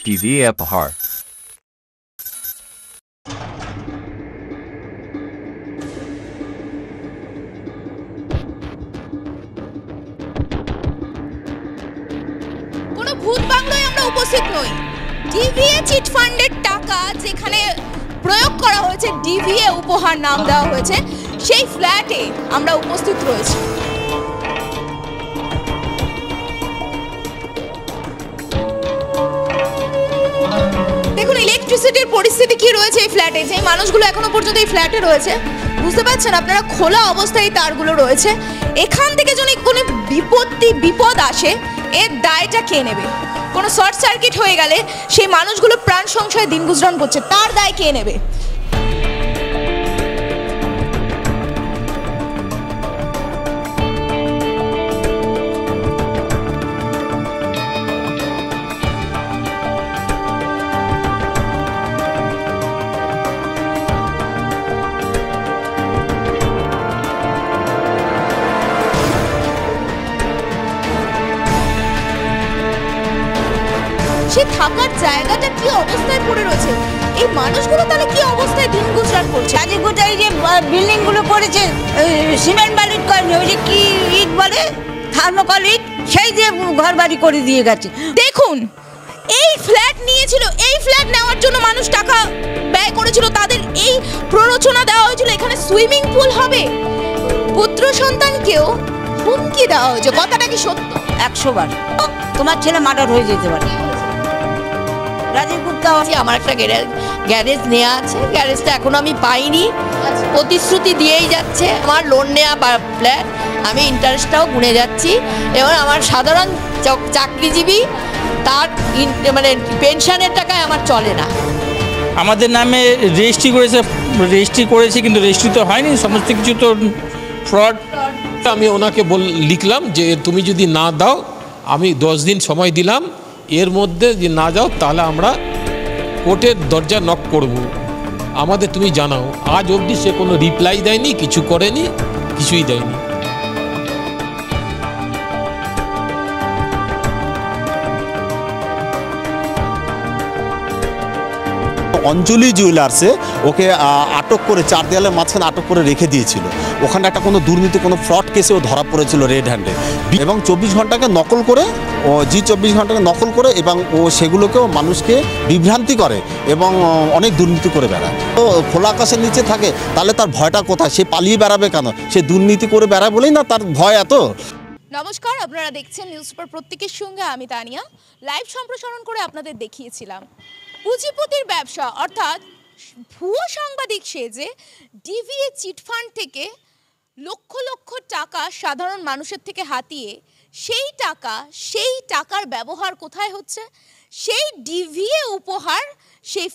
DVA উপহার। কোনো ভূত বাংলায় আমরা উপস্থিত নই। ডিভিএ চিট ফান্ডের টাকা যেখানে প্রয়োগ করা হয়েছে, ডিভিএ উপহার নাম দেওয়া হয়েছে, সেই ফ্ল্যাটে আমরা উপস্থিত রয়েছি। দেখুন ইলেকট্রিসিটির পরিস্থিতি কি রয়েছে এই ফ্ল্যাটে। যে মানুষগুলো এখনো পর্যন্ত এই ফ্ল্যাটে রয়েছে, বুঝতে পারছেন আপনারা, খোলা অবস্থায় এই তারগুলো রয়েছে। এখান থেকে যদি কোনো বিপদ আসে, এর দায়টা কে নেবে? কোনো শর্ট সার্কিট হয়ে গেলে সেই মানুষগুলো প্রাণ সংশয়ে দিন গুজরান করছে, তার দায় কে নেবে? সে থাকার জায়গাটা কি অবস্থায় পড়ে রয়েছে, এই মানুষগুলো তাহলে কি অবস্থায় দিন গুজরান করছে? গোটাই যে বিল্ডিং গুলো করেছে সিমেন্ট বালির করেনি, ওই যে কি ইট বলে থার্মোকল ইট, সেই যে ঘর বাড়ি করে দিয়ে গেছে। দেখুন এই ফ্ল্যাট নিয়েছিল, এই ফ্ল্যাট নেওয়ার জন্য মানুষ টাকা ব্যয় করেছিল, তাদের এই প্ররোচনা দেওয়া হয়েছিল এখানে সুইমিং পুল হবে। পুত্র সন্তানকেও হুমকি দেওয়া হয়েছে, কথাটা কি সত্য? 100 বার তোমার ছেলে মার্ডার হয়ে যেতে পারে। রাজীব গুপ্তা আমার একটা গ্যারেজ নেওয়া আছে, গ্যারেজটা এখনো আমি পাইনি, প্রতিশ্রুতি দিয়েই যাচ্ছে। আমার লোন নেওয়া ফ্ল্যাট, আমি ইন্টারেস্টটাও গুনে যাচ্ছি। এবার আমার সাধারণ চাকরিজীবী, তার মানে পেনশনের টাকায় আমার চলে না। আমাদের নামে রেজিস্ট্রি করেছে কিন্তু রেজিস্ট্রি তো হয়নি, সমস্ত কিছু তো ফ্রড। আমি ওনাকে লিখলাম যে তুমি যদি না দাও, আমি 10 দিন সময় দিলাম, এর মধ্যে যে না যাও তাহলে আমরা কোর্টের দরজা নক করব, আমাদের তুমি জানাও। আজ অবধি সে কোনো রিপ্লাই দেয়নি, কিছু করেনি, কিছুই দেয়নি। অঞ্জলি জুয়েলার্সে ওকে আটক করে 4 দেয়ালের মাঝখানে আটক করে রেখে দিয়েছিল। ওখানে একটা কোনো দুর্নীতি, কোনো ফ্রড কেসে ও ধরা পড়েছিল রেড হ্যান্ডে, এবং 24 ঘন্টাকে নকল করে, ও 24 ঘন্টাকে নকল করে, এবং ও সেগুলোকেও মানুষকে বিভ্রান্তি করে এবং অনেক দুর্নীতি করে বেড়ায়। তো খোলা আকাশের নিচে থাকে, তাহলে তার ভয়টা কোথায়? সে পালিয়ে বেড়াবে কেন? সে দুর্নীতি করে বেড়ায় বলেই না তার ভয় এত। নমস্কার, আপনারা দেখছেন নিউজ পেপার প্রত্যেকের সঙ্গে আমি তানিয়া। লাইভ সম্প্রসারণ করে আপনাদের দেখিয়েছিলাম পুঁজিপতির ব্যবসা, অর্থাৎ ভুয়ো সাংবাদিক সেজে ডিভিএ চিটফান্ড থেকে লক্ষ লক্ষ টাকা সাধারণ মানুষের থেকে হাতিয়ে সেই টাকার ব্যবহার কোথায় হচ্ছে? সেই ডিভিএ উপহার, সেই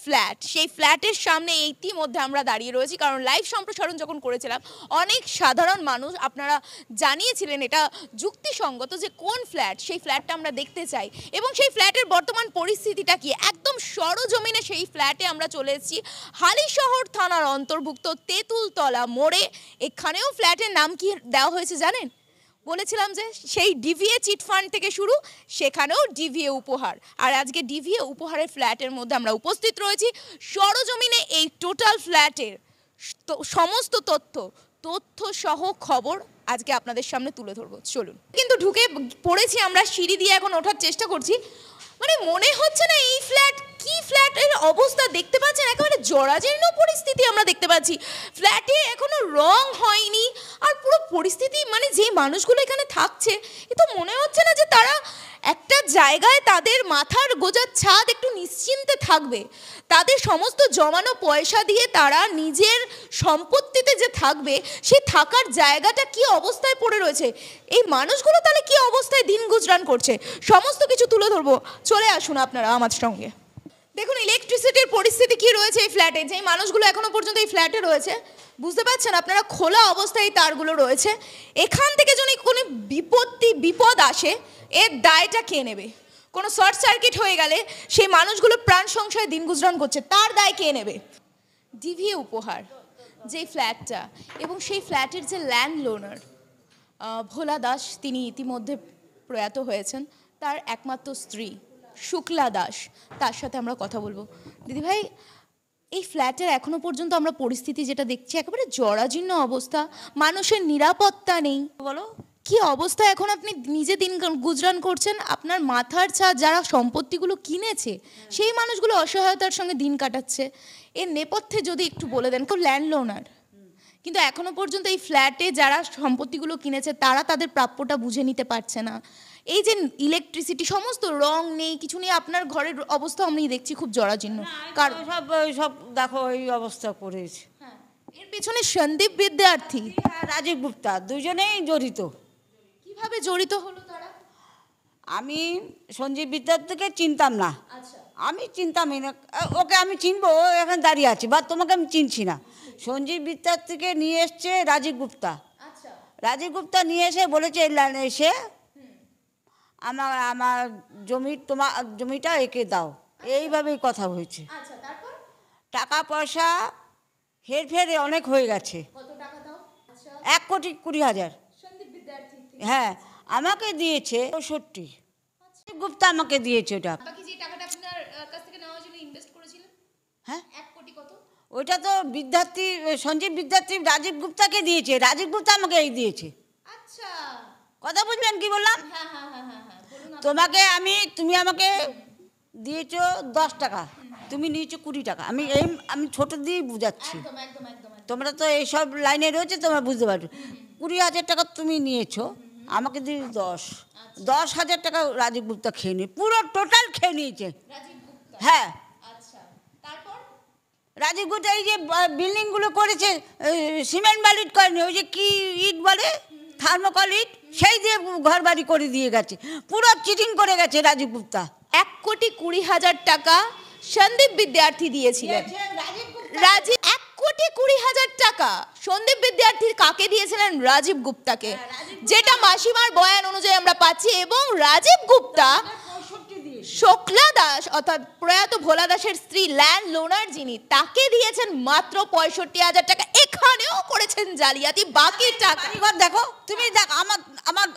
ফ্ল্যাটের সামনে ইতিমধ্যে আমরা দাঁড়িয়ে রয়েছি। কারণ লাইভ সম্প্রসারণ যখন করেছিলাম, অনেক সাধারণ মানুষ আপনারা জানিয়েছিলেন এটা যুক্তিসঙ্গত যে কোন ফ্ল্যাট, সেই ফ্ল্যাটটা আমরা দেখতে চাই এবং সেই ফ্ল্যাটের বর্তমান পরিস্থিতিটা কি। একদম সরজমিনে সেই ফ্ল্যাটে আমরা চলে এসেছি, হালিশহর থানার অন্তর্ভুক্ত তেঁতুলতলা মোড়ে। এখানেও ফ্ল্যাটের নাম কি দেওয়া হয়েছে জানেন? বলেছিলাম যে সেই ডিভিএ চিটফান্ড থেকে শুরু, সেখানেও ডিভিএ উপহার। আর আজকে ডিভিএ উপহারের ফ্ল্যাটের মধ্যে আমরা উপস্থিত রয়েছি। সরজমিনে এই টোটাল ফ্ল্যাটের সমস্ত তথ্য সহ খবর আজকে আপনাদের সামনে তুলে ধরবো। চলুন, কিন্তু ঢুকে পড়েছি আমরা, সিঁড়ি দিয়ে এখন ওঠার চেষ্টা করছি। মানে মনে হচ্ছে না এই ফ্ল্যাট কি, ফ্ল্যাটের অবস্থা দেখতে পাচ্ছেন একেবারে জরাজীর্ণ পরিস্থিতি আমরা দেখতে পাচ্ছি। ফ্ল্যাটে এখনো রং হয়নি, আর পুরো পরিস্থিতি মানে যে মানুষগুলো এখানে থাকছে, এ তো মনে হচ্ছে না যে তারা একটা জায়গায় তাদের মাথার গোজার ছাদ একটু নিশ্চিন্তে থাকবে। তাদের সমস্ত জমানো পয়সা দিয়ে তারা নিজের সম্পত্তিতে যে থাকবে, সেই থাকার জায়গাটা কি অবস্থায় পড়ে রয়েছে, এই মানুষগুলো তাহলে কি অবস্থায় দিন গুজরান করছে, সমস্ত কিছু তুলে ধরবো। চলে আসুন আপনারা আমার সঙ্গে। দেখুন ইলেকট্রিসিটির পরিস্থিতি কি রয়েছে এই ফ্ল্যাটে। যে মানুষগুলো এখনো পর্যন্ত এই ফ্ল্যাটে রয়েছে, বুঝতে পারছেন আপনারা, খোলা অবস্থায় এই তারগুলো রয়েছে। এখান থেকে যদি কোনো বিপদ আসে, এর দায়টা কে নেবে? কোনো শর্ট সার্কিট হয়ে গেলে সেই মানুষগুলো প্রাণ সংশয়ে দিন গুজরান করছে, তার দায় কে নেবে? ডিভিএ উপহার যে ফ্ল্যাটটা, এবং সেই ফ্ল্যাটের যে ল্যান্ডলোনার ভোলা দাস, তিনি ইতিমধ্যে প্রয়াত হয়েছেন। তার একমাত্র স্ত্রী শুক্লা দাস, তার সাথে আমরা কথা বলবো। দিদিভাই, এই ফ্ল্যাটের এখনো পর্যন্ত আমরা পরিস্থিতি যেটা দেখছি একেবারে জরাজীর্ণ অবস্থা, মানুষের নিরাপত্তা নেই। বলো কি অবস্থা এখন আপনি নিজে দিন গুজরান করছেন, আপনার মাথার ছাদ যারা সম্পত্তিগুলো কিনেছে সেই মানুষগুলো অসহায়তার সঙ্গে দিন কাটাচ্ছে। এর নেপথ্যে যদি একটু বলে দেন, কেউ ল্যান্ড লোনার, কিন্তু এখনো পর্যন্ত এই ফ্ল্যাটে যারা সম্পত্তিগুলো কিনেছে তারা তাদের প্রাপ্যটা বুঝে নিতে পারছে না। এই যে ইলেকট্রিসিটি সমস্ত রং নেই, কিছু নেই, আপনার ঘরের অবস্থা আমি দেখছি খুব জরাজীর্ণ। কারণ সব দেখো এই অবস্থা করেছে। এর পেছনে সন্দীপ বিদ্যার্থী, রাজীব গুপ্তা দুজনেই জড়িত। কিভাবে জড়িত হলো তারা? আমি সঞ্জীব বিদ্যার্থীকে চিনতাম না, আমি চিনতামই না, ওকে আমি চিনবো, ও এখানে দাঁড়িয়ে আছে, বা তোমাকে আমি চিনছি না। সঞ্জীব বিদ্যার্থীকে নিয়ে এসছে রাজীব গুপ্তা। রাজীব গুপ্তা নিয়ে এসে বলেছে এসে আমার জমিটা একে দাও, এইভাবেই কথা হয়েছে। টাকা পয়সা হেরফের অনেক হয়ে গেছে। 1,20,00,000। হ্যাঁ, আমাকে দিয়েছে 65। গুপ্তা আমাকে দিয়েছে ওটা। বাকি যে টাকাটা আপনার কাছ থেকে নেওয়ার জন্য ইনভেস্ট করেছিলেন, হ্যাঁ 1 কোটি কত? ওইটা তো বিদ্যার্থী সঞ্জীব বিদ্যার্থী রাজীব গুপ্তাকে দিয়েছে, রাজীব গুপ্তা আমাকে এই দিয়েছে। আচ্ছা, কথা বুঝলেন কি বললাম? হ্যাঁ হ্যাঁ হ্যাঁ হ্যাঁ হ্যাঁ, বলুন। তুমি আমাকে দিয়েছো 10 টাকা, তুমি নিয়েছো 20 টাকা। আমি ছোট দিয়েই বুঝাচ্ছি, একদম একদম একদম। তোমরা তো এইসব লাইনে রয়েছে, তোমরা বুঝতে পারছো। 20,000 টাকা তুমি নিয়েছো, আমাকে দিয়ে 10,000 টাকা রাজীব গুপ্তা খেয়ে নিয়ে, পুরো টোটাল খেয়ে নিয়েছে। রাজীব গুপ্তা, হ্যাঁ, আচ্ছা, তারপর রাজীব গুপ্তা এই যে বিল্ডিংগুলো করেছে, সিমেন্ট বালিট করেনি, ওই যে কি ইট বলে, থার্মোকল ইট, সেই দিয়ে ঘর বাড়ি করে দিয়ে গেছে, পুরো চিটিং করে গেছে রাজীব গুপ্তা। 1,20,00,000 টাকা সন্দীপ বিদ্যার্থী দিয়েছিলেন। রাজীব 1,20,00,000 টাকা সন্দীপ বিদ্যার্থী কাকে দিয়েছিলেন? রাজীব গুপ্তাকে, যেটা মাসিমার বয়ান অনুযায়ী আমরা পাচ্ছি। এবং রাজীব গুপ্তা শুক্লা দাস অর্থাৎ প্রয়াত ভোলা দাসের স্ত্রী, ল্যান্ড লোনার যিনি, তাকে দিয়েছেন মাত্র 65,000 টাকা। এখানেও করেছেন জালিয়াতি। বাকি টাকা বাড়িঘর দেখো, তুমি দেখো,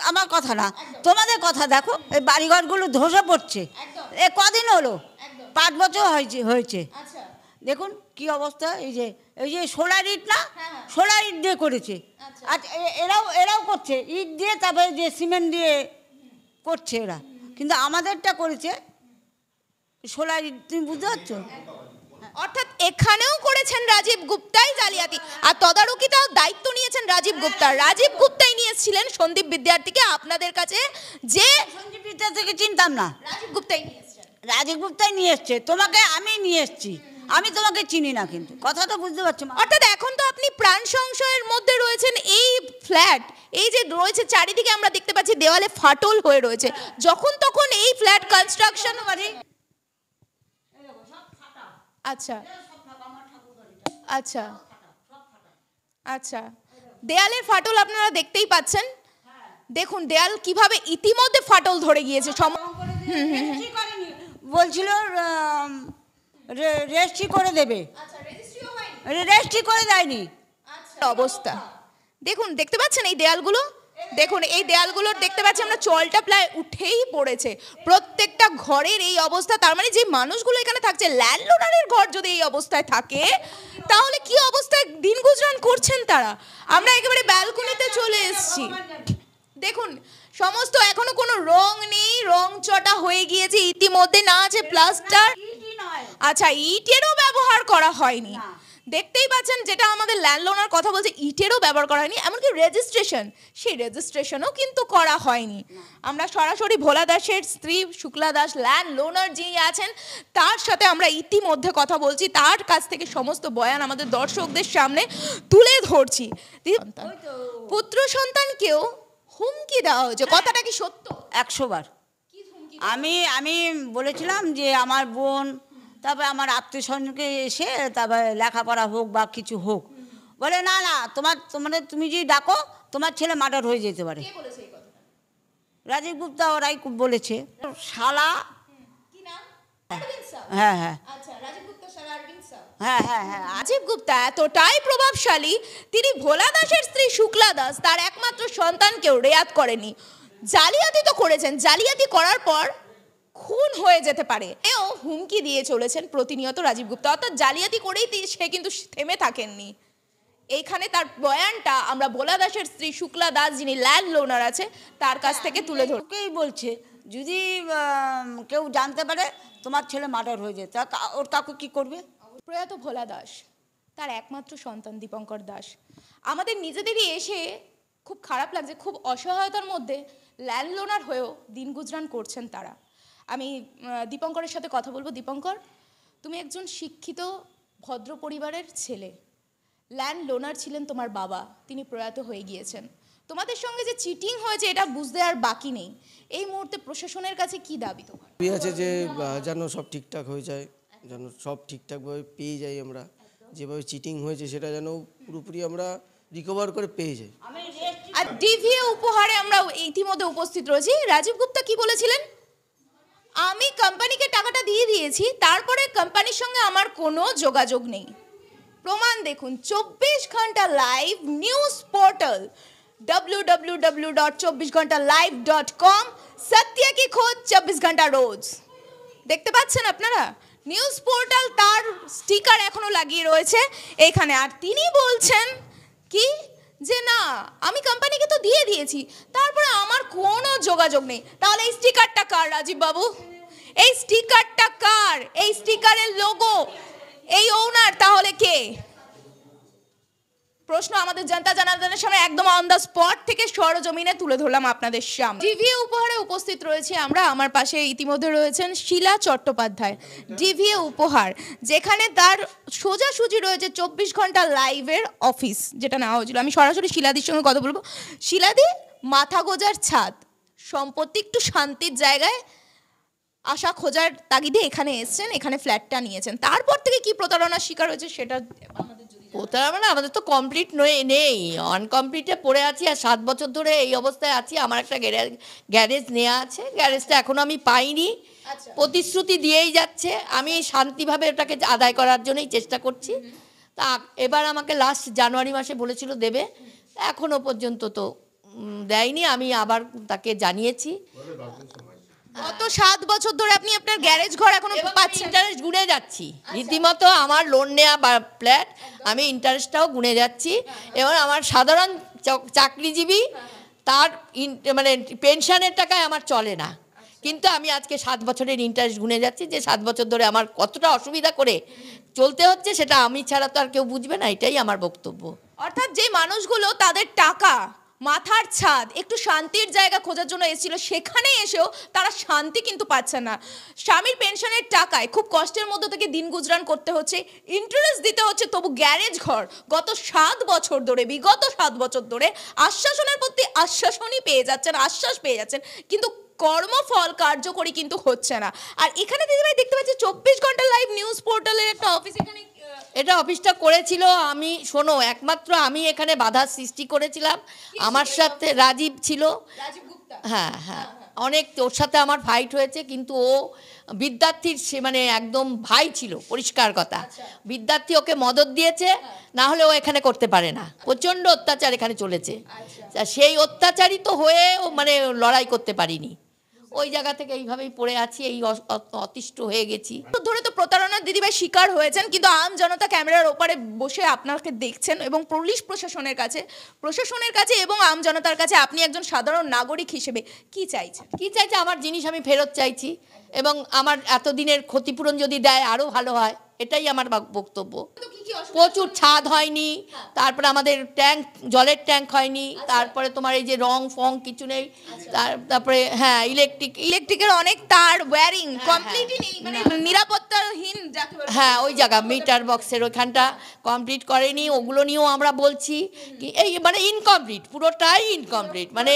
আমার কথা না, তোমাদের কথা দেখো, এই বাড়িঘরগুলো ধসে পড়ছে। এ কদিন হলো, 5 বছর হয়েছে। দেখুন কি অবস্থা। এই যে সোলার ইট না, সোলার ইট দিয়ে করেছে। আর এরাও করছে ইট দিয়ে, তারপরে যে সিমেন্ট দিয়ে করছে এরা, কিন্তু আমাদেরটা করেছে সোলার ইট। তুমি বুঝতে পারছো? অর্থাৎ এখানেও করেছেন রাজীব গুপ্তাই জালিয়াতি, আর তদারকিটাও দায়িত্ব নিয়েছেন রাজীব গুপ্তা। রাজীব গুপ্তাই নিয়েছিলেন সন্দীপ বিদ্যার্থীকে আপনাদের কাছে, যে সঞ্জীব বিদ্যার্থীকে চিনতাম না, রাজীব গুপ্তাই নিয়েছেন। রাজীব গুপ্তাই নিয়ে এসছে, তোমাকে আমি নিয়ে এসছি, আমি তোমাকে চিনি না, কিন্তু কথাটা বুঝতে পারছো? অর্থাৎ এখন তো আপনি প্রাণ সংশয়ের মধ্যে রয়েছেন। এই ফ্ল্যাট, এই যে রয়েছে চারিদিকে আমরা দেখতে পাচ্ছি দেওয়ালে ফাটল হয়ে রয়েছে, যখন তখন এই ফ্ল্যাট কনস্ট্রাকশন। আচ্ছা আচ্ছা আচ্ছা, দেয়ালের ফাটল আপনারা দেখতেই পাচ্ছেন। দেখুন দেয়াল কিভাবে ইতিমধ্যে ফাটল ধরে গিয়েছে। বলছিল রেজিস্ট্রি করে দেবে, রেজিস্ট্রি করে দেয়নি। অবস্থা দেখুন, দেখতে পাচ্ছেন এই দেয়ালগুলো, দেখুন এই দেয়ালগুলোর দেখতে পাচ্ছি আমরা চলটা প্রায় উঠেই পড়েছে। প্রত্যেকটা ঘরের এই অবস্থা, তার মানে যে মানুষগুলো এখানে থাকছে, ল্যান্ডলোনারের ঘর যদি এই অবস্থায় থাকে, তাহলে কি অবস্থায় দিন গুজরান করছেন তারা। আমরা একেবারে ব্যালকনিতে চলে এসেছি। দেখুন সমস্ত এখনো কোনো রং নেই, রং চটা হয়ে গিয়েছে ইতিমধ্যে, না আছে প্লাস্টার। আচ্ছা, ইটেরও ব্যবহার করা হয়নি। দেখতেই পাচ্ছেন, যেটা আমাদের ল্যান্ডলোনার কথা বলছে, ইটেরও ব্যবহার করা হয়নি। এমনকি রেজিস্ট্রেশন, সেই রেজিস্ট্রেশনও কিন্তু করা হয়নি। আমরা সরাসরি ভোলা দাসের স্ত্রী শুক্লা দাস, ল্যান্ডলোনার যিনি আছেন, তার সাথে আমরা ইতিমধ্যে কথা বলছি। তার কাছ থেকে সমস্ত বয়ান আমাদের দর্শকদের সামনে তুলে ধরছি। পুত্র সন্তানকেও হুমকি দেওয়া হয়েছে, কথাটা কি সত্য? 100 বার। আমি বলেছিলাম যে আমার বোন, তারপরে আমার আত্মীয় স্বজনকে এসে তারপরে লেখাপড়া হোক বা কিছু হোক, বলে না তুমি যদি ডাকো তোমার ছেলে মার্ডার হয়ে যেতে পারে। রাজীব গুপ্তা ওরাই বলেছে। শালা, হ্যাঁ হ্যাঁ হ্যাঁ হ্যাঁ হ্যাঁ। রাজীব গুপ্তা এতটাই প্রভাবশালী, তিনি ভোলা দাসের স্ত্রী শুক্লা দাস, তার একমাত্র সন্তানকেও রেয়াত করেনি। জালিয়াতি তো করেছেন, জালিয়াতি করার পর খুন হয়ে যেতে পারে এও হুমকি দিয়ে চলেছেন প্রতিনিয়ত রাজীব গুপ্তা, অর্থাৎ জালিয়াতি করেই সে কিন্তু থেমে থাকেননি। এইখানে তার বয়ানটা আমরা ভোলা দাসের স্ত্রী শুক্লা দাস, যিনি ল্যান্ড লোনার আছে, তার কাছ থেকে তুলে ধর। ওকেই বলছে যদি কেউ জানতে পারে তোমার ছেলে মার্ডার হয়ে যায়, তা ওর কাকু কি করবে? প্রয়াত ভোলা দাস, তার একমাত্র সন্তান দীপঙ্কর দাস। আমাদের নিজেদেরই এসে খুব খারাপ লাগছে, খুব অসহায়তার মধ্যে ল্যান্ড লোনার হয়েও দিন গুজরান করছেন তারা। আমি দীপঙ্করের সাথে কথা বলবো। দীপঙ্কর, তুমি একজন শিক্ষিত ভদ্র পরিবারের ছেলে, ল্যান্ড লোনার ছিলেন তোমার বাবা, তিনি প্রয়াত হয়ে গিয়েছেন। তোমাদের সঙ্গে যে চিটিং হয়েছে এটা বুঝতে আর বাকি নেই। এই মুহূর্তে প্রশাসনের কাছে কি দাবি তোমার? আছে যে যেন সব ঠিকঠাক হয়ে যায়, যেন সব ঠিকঠাকভাবে পেয়ে যাই আমরা, যেভাবে চিটিং হয়েছে সেটা যেন পুরোপুরি আমরা রিকভার করে পেয়ে যাই। আর ডিভিএ উপহারে আমরা ইতিমধ্যে উপস্থিত রয়েছি। রাজীব গুপ্তা কি বলেছিলেন? আমি কোম্পানিকে টাকাটা দিয়ে দিয়েছি, তারপরে কোম্পানির সঙ্গে আমার কোনো যোগাযোগ নেই। প্রমাণ দেখুন, 24 ঘন্টা লাইভ নিউজ পোর্টাল www.24ঘন্টাlive.com, সত্য কি খোঁজ 24 ঘন্টা রোজ। দেখতে পাচ্ছেন আপনারা, নিউজ পোর্টাল তার স্টিকার এখনো লাগিয়ে রয়েছে এখানে। আর তিনি বলছেন কি যে না, আমি কোম্পানিকে তো দিয়ে দিয়েছি, তারপরে আমার কোনো যোগাযোগ নেই। তাহলে এই স্টিকারটা কার রাজীব বাবু? এই স্টিকারটা কার? এই স্টিকারের লোগো, এই ওনার তাহলে কে? প্রশ্ন আমাদের জনতা জনার্দনের সামনে একদম অন দ্য স্পট থেকে সরজমিনে তুলে ধরলাম আপনাদের সামনে। ডিভিএ উপহারে উপস্থিত রয়েছে আমরা। আমার পাশে ইতিমধ্যে রয়েছেন শিলা চট্টোপাধ্যায়। ডিভিএ উপহার, যেখানে তার সোজাসুজি রয়েছে 24 ঘন্টা লাইভের অফিস, যেটা নেওয়া হয়েছিল। আমি সরাসরি শিলাদির সঙ্গে কথা বলবো। শিলাদি, মাথা গোজার ছাদ, সম্পত্তি একটু শান্তির জায়গায় আশা খোঁজার তাগিদে এখানে এসেছেন, এখানে ফ্ল্যাটটা নিয়েছেন। তারপর থেকে কি প্রতারণার শিকার হয়েছে সেটা প্রতারণা আমাদের তো কমপ্লিট নেই, আনকমপ্লিটে পড়ে আছি। আর 7 বছর ধরে এই অবস্থায় আছি। আমার একটা গ্যারেজ নেওয়া আছে, গ্যারেজটা এখনো আমি পাইনি। প্রতিশ্রুতি দিয়েই যাচ্ছে, আমি শান্তিভাবে ওটাকে আদায় করার জন্যই চেষ্টা করছি। তা এবার আমাকে লাস্ট জানুয়ারি মাসে বলেছিল দেবে, এখনো পর্যন্ত তো দেয়নি। আমি আবার তাকে জানিয়েছি। গত 7 বছর ধরে আপনি আপনার গ্যারেজ ঘর এখনো পাচ্ছেন? ইন্টারেস্ট গুনে যাচ্ছি রীতিমতো। আমার লোন নেওয়া ফ্ল্যাট, আমি ইন্টারেস্টটাও গুনে যাচ্ছি। এবং আমার সাধারণ চাকরিজীবী, তার মানে পেনশনের টাকায় আমার চলে না, কিন্তু আমি আজকে 7 বছরের ইন্টারেস্ট গুনে যাচ্ছি। যে 7 বছর ধরে আমার কতটা অসুবিধা করে চলতে হচ্ছে সেটা আমি ছাড়া তো আর কেউ বুঝবে না, এটাই আমার বক্তব্য। অর্থাৎ যে মানুষগুলো তাদের টাকা, মাথার ছাদ, একটু শান্তির জায়গা খোঁজার জন্য এসেছিল, সেখানে এসেও তারা শান্তি কিন্তু পাচ্ছে না। স্বামীর পেনশনের টাকায় খুব কষ্টের মধ্যে থেকে দিন গুজরান করতে হচ্ছে, ইন্টারেস্ট দিতে হচ্ছে, তবু গ্যারেজ ঘর গত 7 বছর ধরে, বিগত 7 বছর ধরে আশ্বাসনের প্রতি আশ্বাসনই পেয়ে যাচ্ছেন, আশ্বাস পেয়ে যাচ্ছেন, কিন্তু কর্মফল কার্যকরী কিন্তু হচ্ছে না। আর এখানে দিদিভাই দেখতে পাচ্ছি 24 ঘন্টা লাইভ নিউজ পোর্টালের একটা অফিস এখানে। এটা অফিসটা করেছিল আমি, শোনো, একমাত্র আমি এখানে বাধার সৃষ্টি করেছিলাম। আমার সাথে রাজীব ছিল, রাজীব গুপ্তা। হ্যাঁ হ্যাঁ, অনেক ওর সাথে আমার ফাইট হয়েছে, কিন্তু ও বিদ্যার্থীর সে মানে একদম ভাই ছিল, পরিষ্কার কথা। বিদ্যার্থী ওকে মদত দিয়েছে, না হলে ও এখানে করতে পারে না। প্রচণ্ড অত্যাচার এখানে চলেছে। সেই অত্যাচারিত হয়ে মানে লড়াই করতে পারিনি, ওই জায়গা থেকে এইভাবেই পড়ে আছি, এই অতিষ্ঠ হয়ে গেছি। ধরে তো প্রতারণার দিদিভাই শিকার হয়েছেন, কিন্তু আম জনতা ক্যামেরার ওপারে বসে আপনাকে দেখছেন। এবং পুলিশ প্রশাসনের কাছে এবং আম জনতার কাছে আপনি একজন সাধারণ নাগরিক হিসেবে কি চাইছেন? আমার জিনিস আমি ফেরত চাইছি, এবং আমার এতদিনের ক্ষতিপূরণ যদি দেয় আরও ভালো হয়, এটাই আমার বক্তব্য। প্রচুর ছাদ হয়নি, তারপরে আমাদের ট্যাঙ্ক, জলের ট্যাঙ্ক হয়নি, তারপরে তোমার এই যে রং ফং কিছু নেই, তারপরে হ্যাঁ ইলেকট্রিকের অনেক তার ওয়্যারিং কমপ্লিটই নেই, মানে নিরাপত্তাহীন যাকে বলে। হ্যাঁ, ওই জায়গা মিটার বক্সের ওইখানটা কমপ্লিট করেনি, ওগুলো নিয়েও আমরা বলছি এই মানে ইনকমপ্লিট, পুরোটাই ইনকমপ্লিট। মানে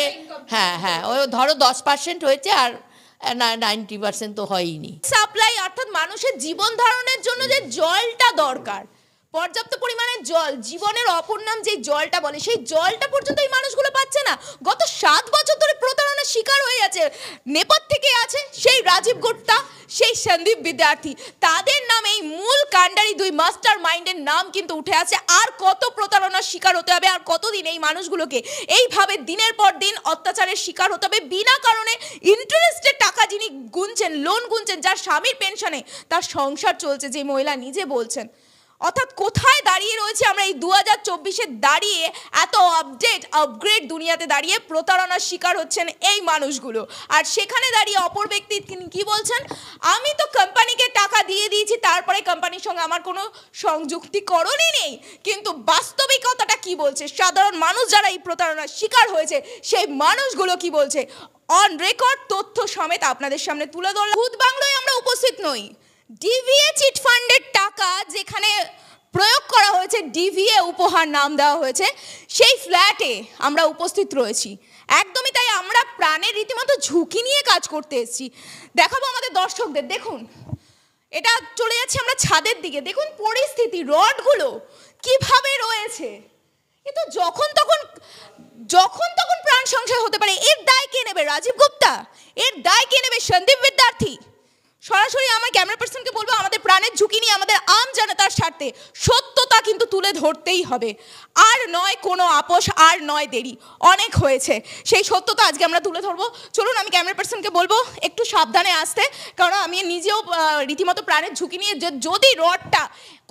হ্যাঁ হ্যাঁ, ওই ধরো 10% হয়েছে, আর 90% তো হয়নি। সাপ্লাই, অর্থাৎ মানুষের জীবন ধারণের জন্য যে জলটা দরকার, পর্যাপ্ত পরিমাণে জল, জীবনের অপর নাম যে জলটা বলে, সেই জলটা পর্যন্ত এই মানুষগুলো পাচ্ছে না। গত 7 বছর ধরে প্রতারণার শিকার হয়ে আছে। নেপথ্যে থেকে আছে সেই রাজীব গুপ্তা, সেই সন্দীপ বিদ্যার্থী, তাদের নামে এই মূল কাণ্ডারি দুই মাস্টার মাইন্ডের নাম কিন্তু উঠে আছে। আর কত প্রতারণার শিকার হতে হবে, আর কতদিন এই মানুষগুলোকে এইভাবে দিনের পর দিন অত্যাচারের শিকার হতে হবে? বিনা কারণে ইন্টারেস্টের টাকা যিনি গুনছেন, লোন গুনছেন, যার স্বামীর পেনশনে তার সংসার চলছে, যে মহিলা নিজে বলছেন। অর্থাৎ কোথায় দাঁড়িয়ে রয়েছে আমরা এই 2024-এ দাঁড়িয়ে, এত আপগ্রেড দুনিয়াতে দাঁড়িয়ে প্রতারণার শিকার হচ্ছেন এই মানুষগুলো। আর সেখানে দাঁড়িয়ে অপর ব্যক্তি কি বলছেন, আমি তো কোম্পানিকে টাকা দিয়ে দিয়েছি, তারপরে কোম্পানির সঙ্গে আমার কোনো সংযুক্তিকরণই নেই। কিন্তু বাস্তবিকতাটা কি বলছে, সাধারণ মানুষ যারা এই প্রতারণার শিকার হয়েছে সেই মানুষগুলো কি বলছে, অন রেকর্ড তথ্য সমেত আপনাদের সামনে তুলে ধরলাম। ভূত বাংলায় আমরা উপস্থিত নই, ডিভিএ চিট ফান্ডের টাকা যেখানে প্রয়োগ করা হয়েছে, ডিভিএ উপহার নাম দেওয়া হয়েছে, সেই ফ্ল্যাটে আমরা উপস্থিত রয়েছি। একদমই তাই, আমরা প্রাণের রীতিমতো ঝুঁকি নিয়ে কাজ করতে এসেছি। দেখাবো আমাদের দর্শকদের, দেখুন এটা চলে যাচ্ছে আমরা ছাদের দিকে, দেখুন পরিস্থিতি, রডগুলো কিভাবে রয়েছে। এ তো যখন তখন প্রাণ সংশয় হতে পারে। এর দায় কে নেবে? রাজীব গুপ্তা? এর দায় কে নেবে? সন্দীপ বিদ্যার্থী? সরাসরি আমার ক্যামেরা পার্সনকে বলবো, আমাদের প্রাণের ঝুঁকি নিয়ে আমাদের আম জনতার স্বার্থে সত্যতা কিন্তু তুলে ধরতেই হবে। আর নয় কোনো আপোষ, আর নয় দেরি, অনেক হয়েছে। সেই সত্যতা আজকে আমরা তুলে ধরবো। চলুন, আমি ক্যামেরা পার্সনকে বলবো একটু সাবধানে আসতে, কারণ আমি নিজেও রীতিমতো প্রাণের ঝুঁকি নিয়ে, যদি রডটা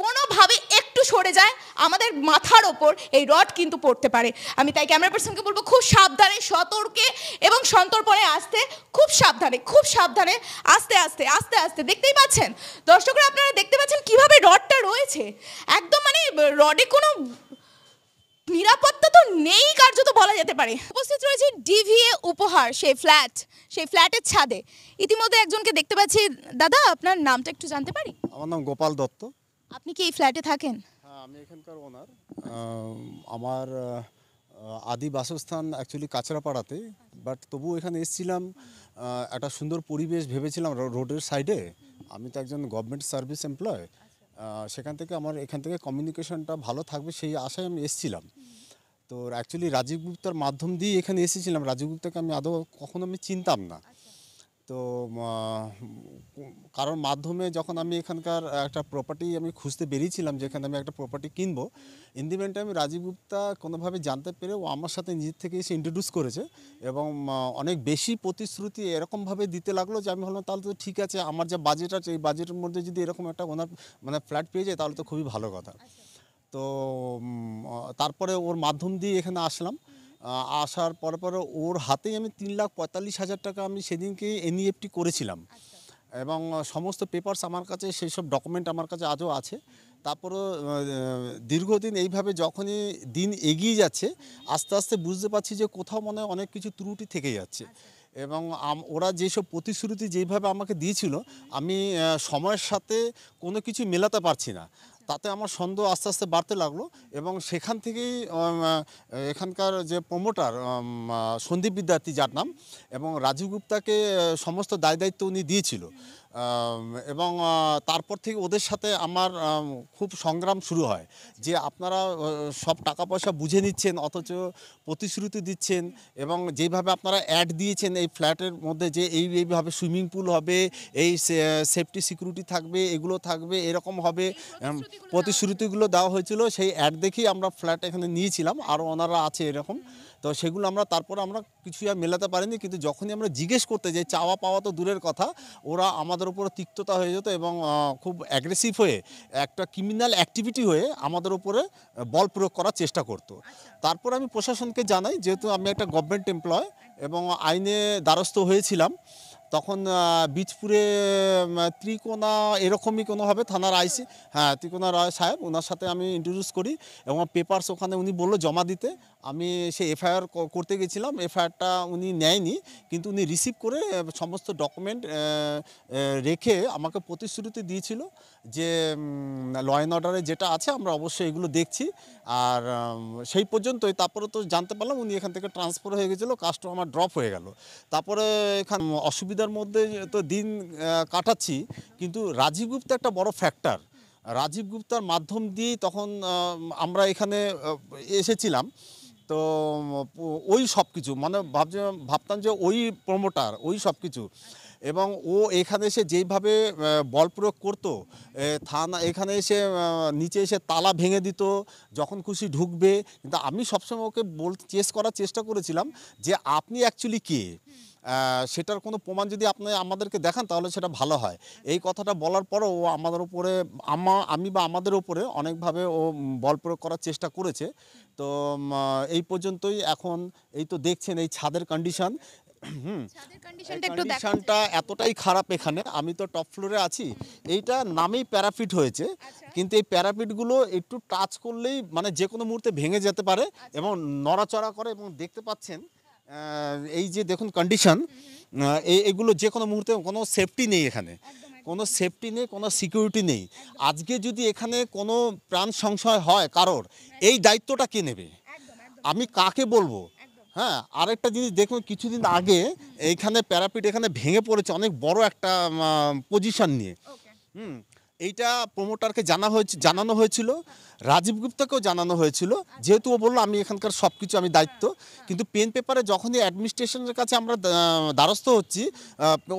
কোনোভাবে একটু সরে যায় আমাদের মাথার ওপর এই রড কিন্তু পড়তে পারে। আমি তাই ক্যামেরা পার্সনকে বলবো খুব সাবধানে, সতর্কে এবং সন্তর্পণে আসতে, খুব সাবধানে আস্তে আস্তে। দেখতেই পাচ্ছেন দর্শকরা, আপনারা দেখতে পাচ্ছেন কিভাবে রডটা রয়েছে। একদম মানে রডে কোনো নিরাপত্তা তো নেই কার্যত বলা যেতে পারে। উপস্থিত রয়েছে ডিভিএ উপহার সেই ফ্ল্যাটের ছাদে। ইতিমধ্যে একজনকে দেখতে পাচ্ছি। দাদা, আপনার নামটা একটু জানতে পারি? আমার নাম গোপাল দত্ত। আপনি কি এই ফ্ল্যাটে থাকেন? হ্যাঁ, আমি এখানকার ওনার। আমার আদি বাসস্থান অ্যাকচুয়ালি কাঁচরাপাড়াতে, বাট তবুও এখানে এসেছিলাম। একটা সুন্দর পরিবেশ ভেবেছিলাম রোডের সাইডে। আমি তো একজন গভর্নমেন্ট সার্ভিস এমপ্লয়, সেখান থেকে আমার এখান থেকে কমিউনিকেশনটা ভালো থাকবে সেই আশায় আমি এসেছিলাম। তো অ্যাকচুয়ালি রাজীব গুপ্তার মাধ্যম দিয়ে এখানে এসেছিলাম। রাজীব গুপ্তাকে আমি আদৌ কখনো চিনতাম না। তো কারোর মাধ্যমে যখন আমি এখানকার একটা প্রপার্টি আমি খুঁজতে বেরিয়েছিলাম, যেখানে আমি একটা প্রপার্টি কিনবো, ইন দি মেন টাইমে রাজীব গুপ্তা কোনোভাবে জানতে পেরে ও আমার সাথে নিজের থেকে এসে ইন্ট্রোডিউস করেছে এবং অনেক বেশি প্রতিশ্রুতি এরকমভাবে দিতে লাগলো যে আমি ভাবলাম তাহলে তো ঠিক আছে, আমার যে বাজেট আছে এই বাজেটের মধ্যে যদি এরকম একটা ওনার ফ্ল্যাট পেয়ে যায় তাহলে তো খুবই ভালো কথা। তো তারপরে ওর মাধ্যম দিয়ে এখানে আসলাম। আসার পরে ওর হাতেই আমি 3,45,000 টাকা আমি সেদিনকে এনইএফটি করেছিলাম এবং সমস্ত পেপারস আমার কাছে, সেই সব ডকুমেন্ট আমার কাছে আজও আছে। তারপরও দীর্ঘদিন এইভাবে যখনই দিন এগিয়ে যাচ্ছে, আস্তে আস্তে বুঝতে পারছি যে কোথাও মনে হয় অনেক কিছু ত্রুটি থেকে যাচ্ছে এবং ওরা যেসব প্রতিশ্রুতি যেইভাবে আমাকে দিয়েছিল, আমি সময়ের সাথে কোনো কিছু মেলাতে পারছি না। তাতে আমার সন্দেহ আস্তে আস্তে বাড়তে লাগলো এবং সেখান থেকেই এখানকার যে প্রমোটার সন্দীপ বিদ্যার্থী যার নাম, এবং রাজীব গুপ্তাকে সমস্ত দায়িত্ব উনি দিয়েছিল এবং তারপর থেকে ওদের সাথে আমার খুব সংগ্রাম শুরু হয় যে আপনারা সব টাকা পয়সা বুঝে নিচ্ছেন অথচ প্রতিশ্রুতি দিচ্ছেন এবং যেইভাবে আপনারা অ্যাড দিয়েছেন এই ফ্ল্যাটের মধ্যে যে এইভাবে সুইমিং পুল হবে, এই সেফটি সিকিউরিটি থাকবে, এগুলো থাকবে, এরকম হবে, প্রতিশ্রুতিগুলো দেওয়া হয়েছিল। সেই অ্যাড দেখেই আমরা ফ্ল্যাট এখানে নিয়েছিলাম, আরও ওনারা আছে এরকম। তো সেগুলো তারপর আমরা কিছুই আর মেলাতে পারিনি, কিন্তু যখনই আমরা জিজ্ঞেস করতে যাই, চাওয়া পাওয়া তো দূরের কথা, ওরা আমাদের উপরে তিক্ততা হয়ে যেত এবং খুব অ্যাগ্রেসিভ হয়ে একটা ক্রিমিনাল অ্যাক্টিভিটি হয়ে আমাদের উপরে বল প্রয়োগ করার চেষ্টা করতো। তারপর আমি প্রশাসনকে জানাই, যেহেতু আমি একটা গভর্নমেন্ট এমপ্লয় এবং আইনে দ্বারস্থ হয়েছিলাম, তখন বীজপুরে ত্রিকোণা এরকমই কোনোভাবে থানার আইসি, হ্যাঁ ত্রিকোণা রায় সাহেব, ওনার সাথে আমি ইন্ট্রোডিউস করি এবং পেপারস ওখানে উনি বললো জমা দিতে। আমি সে এফআইআর করতে গেছিলাম, এফআইআরটা উনি নেয়নি, কিন্তু উনি রিসিভ করে সমস্ত ডকুমেন্ট রেখে আমাকে প্রতিশ্রুতি দিয়েছিল যে ল অ্যান্ড অর্ডারে যেটা আছে আমরা অবশ্যই এগুলো দেখছি। আর সেই পর্যন্তই। তারপরে তো জানতে পারলাম উনি এখান থেকে ট্রান্সফার হয়ে গেছিলো, কাজটা আমার ড্রপ হয়ে গেল। তারপরে এখানে অসুবিধার মধ্যে তো দিন কাটাচ্ছি, কিন্তু রাজীব গুপ্তা একটা বড় ফ্যাক্টর। রাজীব গুপ্তার মাধ্যম দিয়েই তখন আমরা এখানে এসেছিলাম। তো ওই সব কিছু ভাবতাম যে ওই প্রমোটার, ওই সব কিছু। এবং ও এখানে এসে যেইভাবে বল প্রয়োগ করতো, থানা এখানে এসে নিচে এসে তালা ভেঙে দিত, যখন খুশি ঢুকবে। কিন্তু আমি সবসময় ওকে করার চেষ্টা করেছিলাম যে আপনি অ্যাকচুয়ালি কে, সেটার কোনো প্রমাণ যদি আপনি আমাদেরকে দেখান তাহলে সেটা ভালো হয়। এই কথাটা বলার পরও ও আমাদের উপরে আমি বা আমাদের উপরে অনেকভাবে ও বল প্রয়োগ করার চেষ্টা করেছে। তো এই পর্যন্তই। এখন এই তো দেখছেন এই ছাদের কন্ডিশন। ছাদের কন্ডিশনটা একটু দেখান। কন্ডিশনটা এতটাই খারাপ এখানে, আমি তো টপ ফ্লোরে আছি, এইটা নামেই প্যারাফিট হয়েছে, কিন্তু এই প্যারাফিটগুলো একটু টাচ করলেই মানে যে কোনো মুহূর্তে ভেঙে যেতে পারে এবং নড়াচড়া করে। এবং দেখতে পাচ্ছেন এই যে দেখুন কন্ডিশন, এগুলো যে কোনো মুহূর্তে কোনো সেফটি নেই এখানে, কোনো সেফটি নেই, কোনো সিকিউরিটি নেই। আজকে যদি এখানে কোনো প্রাণ সংশয় হয় কারোর, এই দায়িত্বটা কে নেবে, আমি কাকে বলবো? হ্যাঁ, আরেকটা জিনিস দেখুন, কিছুদিন আগে এইখানে প্যারাপিট এখানে ভেঙে পড়েছে অনেক বড় একটা পজিশন নিয়ে। এইটা প্রমোটারকে জানানো হয়েছিল, রাজীব গুপ্তাকেও জানানো হয়েছিল, যেহেতু ও বললো আমি এখানকার সব কিছু, আমি দায়িত্ব। কিন্তু পেন পেপারে যখনই অ্যাডমিনিস্ট্রেশনের কাছে আমরা দ্বারস্থ হচ্ছি,